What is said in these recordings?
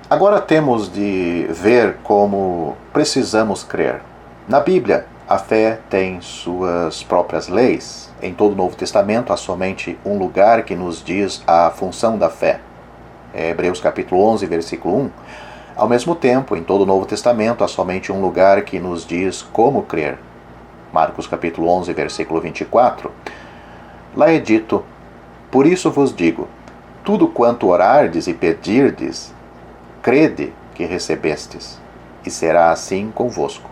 Agora temos de ver como precisamos crer. Na Bíblia, a fé tem suas próprias leis. Em todo o Novo Testamento há somente um lugar que nos diz a função da fé. Hebreus capítulo 11, versículo 1. Ao mesmo tempo, em todo o Novo Testamento há somente um lugar que nos diz como crer. Marcos capítulo 11, versículo 24. Lá é dito: por isso vos digo, tudo quanto orardes e pedirdes, crede que recebestes, e será assim convosco.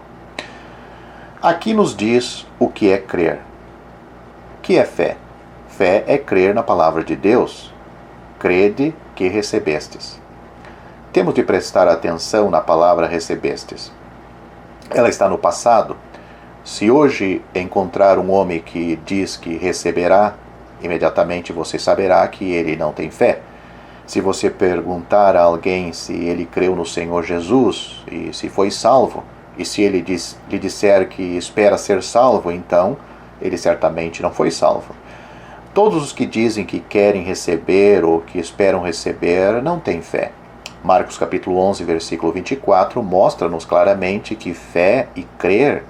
Aqui nos diz o que é crer. O que é fé? Fé é crer na palavra de Deus. Crede que recebestes. Temos de prestar atenção na palavra recebestes. Ela está no passado. Se hoje encontrar um homem que diz que receberá, imediatamente você saberá que ele não tem fé. Se você perguntar a alguém se ele creu no Senhor Jesus e se foi salvo, e se ele lhe disser que espera ser salvo, então ele certamente não foi salvo. Todos os que dizem que querem receber ou que esperam receber não têm fé. Marcos capítulo 11, versículo 24 mostra-nos claramente que fé e crer,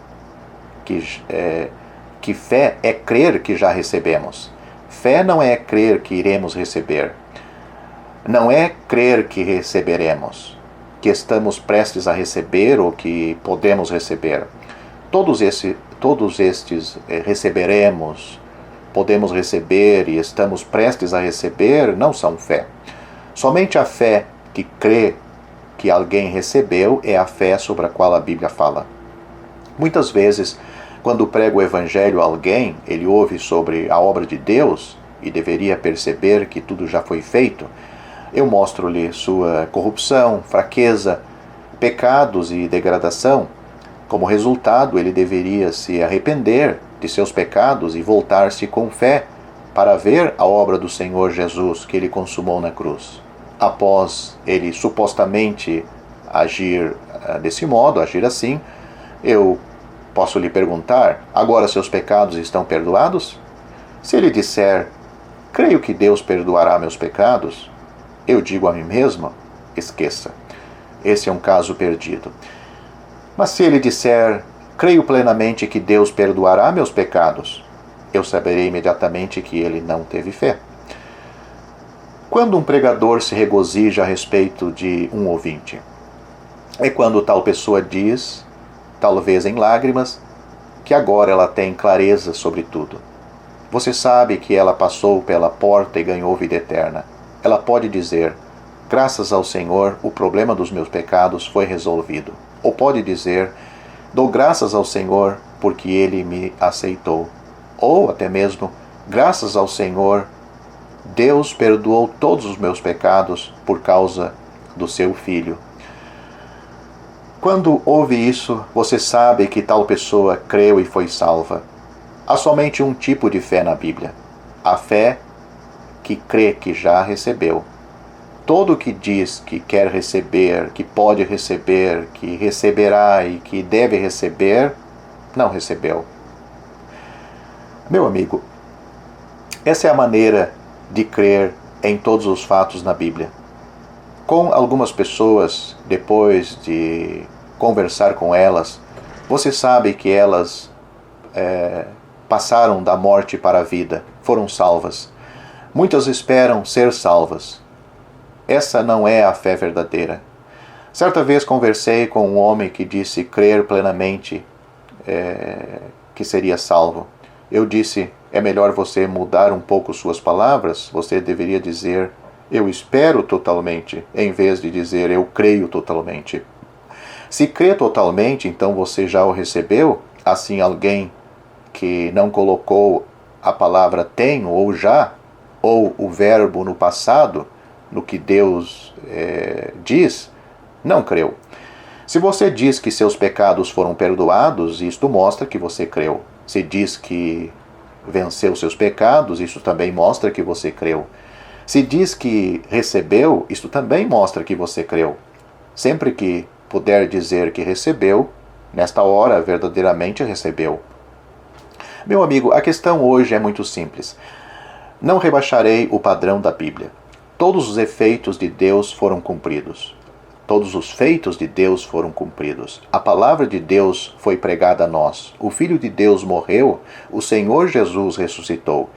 que fé é crer que já recebemos. Fé não é crer que iremos receber. Não é crer que receberemos, que estamos prestes a receber ou que podemos receber. Todos estes receberemos, podemos receber e estamos prestes a receber não são fé. Somente a fé que crê que alguém recebeu é a fé sobre a qual a Bíblia fala. Muitas vezes, quando prego o Evangelho a alguém, ele ouve sobre a obra de Deus e deveria perceber que tudo já foi feito. Eu mostro-lhe sua corrupção, fraqueza, pecados e degradação. Como resultado, ele deveria se arrepender de seus pecados e voltar-se com fé para ver a obra do Senhor Jesus que ele consumou na cruz. Após ele supostamente agir desse modo, agir assim, eu posso lhe perguntar: agora seus pecados estão perdoados? Se ele disser: creio que Deus perdoará meus pecados, eu digo a mim mesmo: esqueça, esse é um caso perdido. Mas se ele disser: creio plenamente que Deus perdoará meus pecados, eu saberei imediatamente que ele não teve fé. Quando um pregador se regozija a respeito de um ouvinte, é quando tal pessoa diz, talvez em lágrimas, que agora ela tem clareza sobre tudo. Você sabe que ela passou pela porta e ganhou vida eterna. Ela pode dizer: graças ao Senhor, o problema dos meus pecados foi resolvido. Ou pode dizer: dou graças ao Senhor porque Ele me aceitou. Ou até mesmo: graças ao Senhor, Deus perdoou todos os meus pecados por causa do seu Filho. Quando ouve isso, você sabe que tal pessoa creu e foi salva. Há somente um tipo de fé na Bíblia: a fé que crê que já recebeu. Todo que diz que quer receber, que pode receber, que receberá e que deve receber, não recebeu. Meu amigo, essa é a maneira de crer em todos os fatos na Bíblia. Com algumas pessoas, depois de conversar com elas, você sabe que elas passaram da morte para a vida, foram salvas. Muitas esperam ser salvas. Essa não é a fé verdadeira. Certa vez conversei com um homem que disse crer plenamente que seria salvo. Eu disse: é melhor você mudar um pouco suas palavras. Você deveria dizer: eu espero totalmente, em vez de dizer: eu creio totalmente. Se crê totalmente, então você já o recebeu. Assim, alguém que não colocou a palavra tenho ou já, ou o verbo no passado, no que Deus diz, não creu. Se você diz que seus pecados foram perdoados, isto mostra que você creu. Se diz que venceu seus pecados, isso também mostra que você creu. Se diz que recebeu, isto também mostra que você creu. Sempre que puder dizer que recebeu, nesta hora verdadeiramente recebeu. Meu amigo, a questão hoje é muito simples. Não rebaixarei o padrão da Bíblia. Todos os efeitos de Deus foram cumpridos. Todos os feitos de Deus foram cumpridos. A palavra de Deus foi pregada a nós. O Filho de Deus morreu, o Senhor Jesus ressuscitou.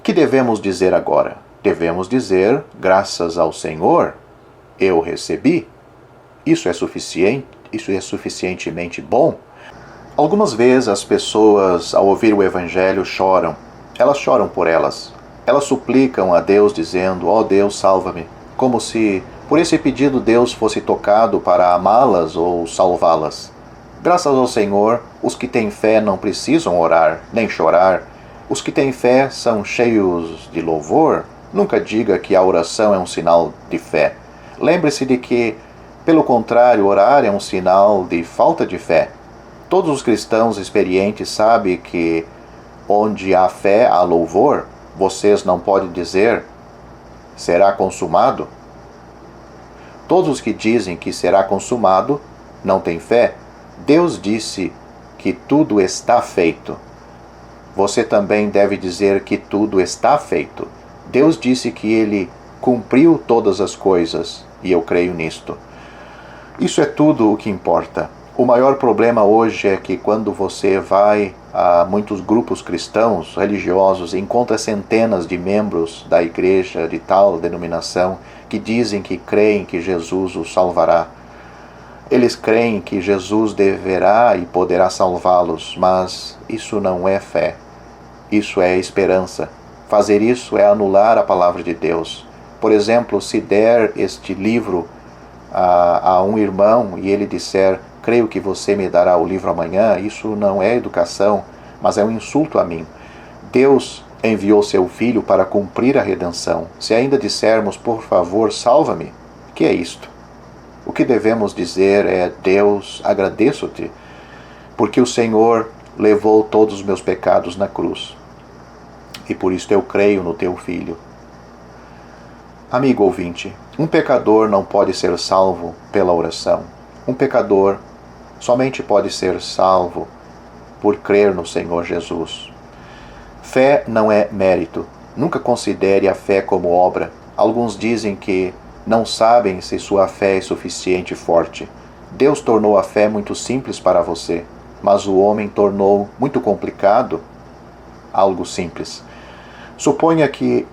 Que devemos dizer agora? Devemos dizer, graças ao Senhor, eu recebi. Isso é suficientemente bom. Algumas vezes as pessoas, ao ouvir o Evangelho, choram. Elas choram por elas. Elas suplicam a Deus dizendo, ó Deus, salva-me. Como se, por esse pedido, Deus fosse tocado para amá-las ou salvá-las. Graças ao Senhor, os que têm fé não precisam orar, nem chorar. Os que têm fé são cheios de louvor. Nunca diga que a oração é um sinal de fé. Lembre-se de que, pelo contrário, orar é um sinal de falta de fé. Todos os cristãos experientes sabem que, onde há fé, há louvor. Vocês não podem dizer, será consumado? Todos os que dizem que será consumado não têm fé. Deus disse que tudo está feito. Você também deve dizer que tudo está feito. Deus disse que Ele cumpriu todas as coisas, e eu creio nisto. Isso é tudo o que importa. O maior problema hoje é que quando você vai a muitos grupos cristãos, religiosos, encontra centenas de membros da igreja de tal denominação que dizem que creem que Jesus os salvará. Eles creem que Jesus deverá e poderá salvá-los, mas isso não é fé. Isso é esperança. Fazer isso é anular a palavra de Deus. Por exemplo, se der este livro a um irmão e ele disser, creio que você me dará o livro amanhã, isso não é educação, mas é um insulto a mim. Deus enviou seu Filho para cumprir a redenção. Se ainda dissermos, por favor, salva-me, que é isto? O que devemos dizer é, Deus, agradeço-te, porque o Senhor levou todos os meus pecados na cruz. E por isso eu creio no teu Filho. Amigo ouvinte, um pecador não pode ser salvo pela oração. Um pecador somente pode ser salvo por crer no Senhor Jesus. Fé não é mérito. Nunca considere a fé como obra. Alguns dizem que não sabem se sua fé é suficiente e forte. Deus tornou a fé muito simples para você, mas o homem tornou muito complicado algo simples. Suponha que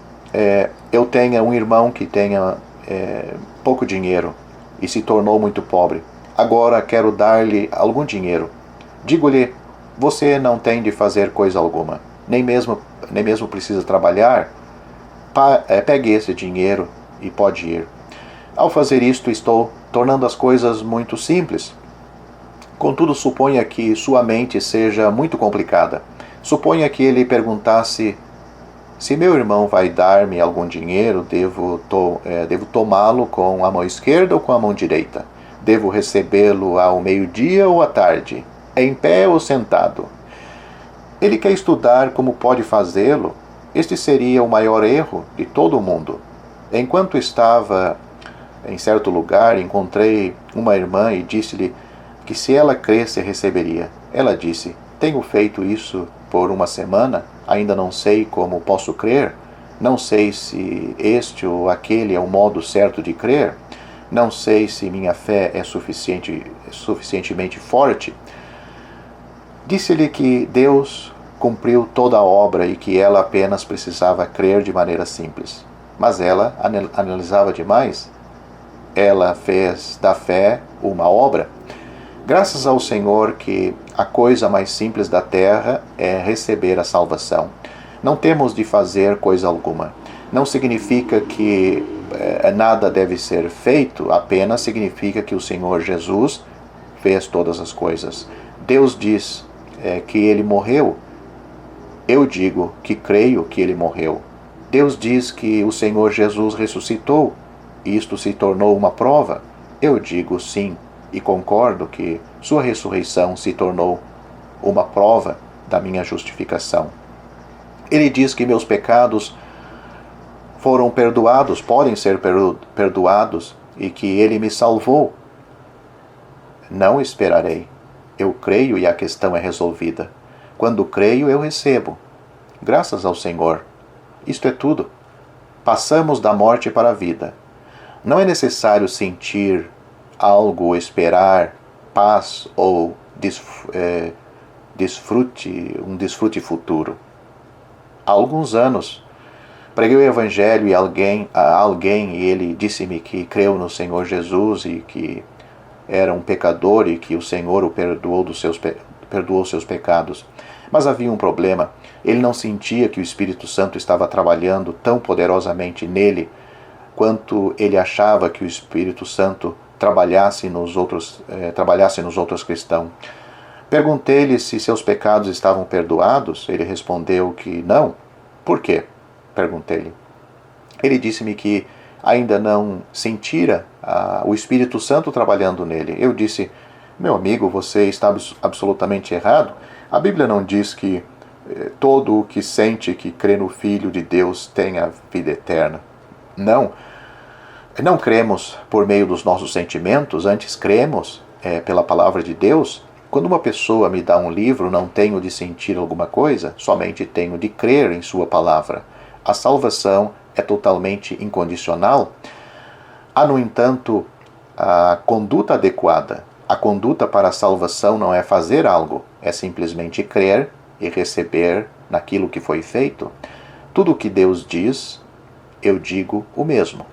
eu tenha um irmão que tenha pouco dinheiro e se tornou muito pobre. Agora quero dar-lhe algum dinheiro. Digo-lhe, você não tem de fazer coisa alguma, nem mesmo precisa trabalhar. Pegue esse dinheiro e pode ir. Ao fazer isto, estou tornando as coisas muito simples. Contudo, suponha que sua mente seja muito complicada. Suponha que ele perguntasse, se meu irmão vai dar-me algum dinheiro, devo tomá-lo com a mão esquerda ou com a mão direita? Devo recebê-lo ao meio-dia ou à tarde? Em pé ou sentado? Ele quer estudar como pode fazê-lo? Este seria o maior erro de todo o mundo. Enquanto estava em certo lugar, encontrei uma irmã e disse-lhe que se ela cresce, receberia. Ela disse, tenho feito isso por uma semana, ainda não sei como posso crer, não sei se este ou aquele é o modo certo de crer, não sei se minha fé é suficientemente forte. Disse-lhe que Deus cumpriu toda a obra e que ela apenas precisava crer de maneira simples. Mas ela analisava demais. Ela fez da fé uma obra. Graças ao Senhor que a coisa mais simples da terra é receber a salvação. Não temos de fazer coisa alguma. Não significa que nada deve ser feito, apenas significa que o Senhor Jesus fez todas as coisas. Deus diz que Ele morreu. Eu digo que creio que Ele morreu. Deus diz que o Senhor Jesus ressuscitou. Isto se tornou uma prova. Eu digo sim e concordo que sua ressurreição se tornou uma prova da minha justificação. Ele diz que meus pecados foram perdoados, podem ser perdoados e que Ele me salvou. Não esperarei. Eu creio e a questão é resolvida. Quando creio, eu recebo. Graças ao Senhor. Isto é tudo. Passamos da morte para a vida. Não é necessário sentir algo, esperar paz ou um desfrute futuro. Há alguns anos, preguei o Evangelho a alguém e ele disse-me que creu no Senhor Jesus e que era um pecador e que o Senhor o perdoou seus pecados. Mas havia um problema. Ele não sentia que o Espírito Santo estava trabalhando tão poderosamente nele quanto ele achava que o Espírito Santo trabalhasse nos outros cristãos. Perguntei-lhe se seus pecados estavam perdoados. Ele respondeu que não. Por quê? Perguntei-lhe. Ele disse-me que ainda não sentira o Espírito Santo trabalhando nele. Eu disse: meu amigo, você está absolutamente errado. A Bíblia não diz que todo o que sente que crê no Filho de Deus tem a vida eterna. Não. Não cremos por meio dos nossos sentimentos, antes cremos pela palavra de Deus. Quando uma pessoa me dá um livro, não tenho de sentir alguma coisa, somente tenho de crer em sua palavra. A salvação é totalmente incondicional. Há, no entanto, a conduta adequada. A conduta para a salvação não é fazer algo, é simplesmente crer e receber naquilo que foi feito. Tudo o que Deus diz, eu digo o mesmo.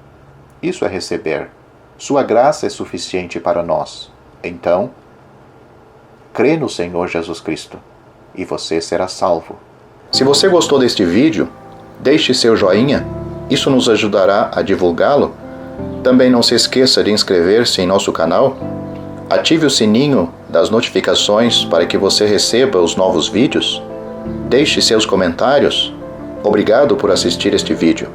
Isso é receber. Sua graça é suficiente para nós. Então, crê no Senhor Jesus Cristo e você será salvo. Se você gostou deste vídeo, deixe seu joinha. Isso nos ajudará a divulgá-lo. Também não se esqueça de inscrever-se em nosso canal. Ative o sininho das notificações para que você receba os novos vídeos. Deixe seus comentários. Obrigado por assistir este vídeo.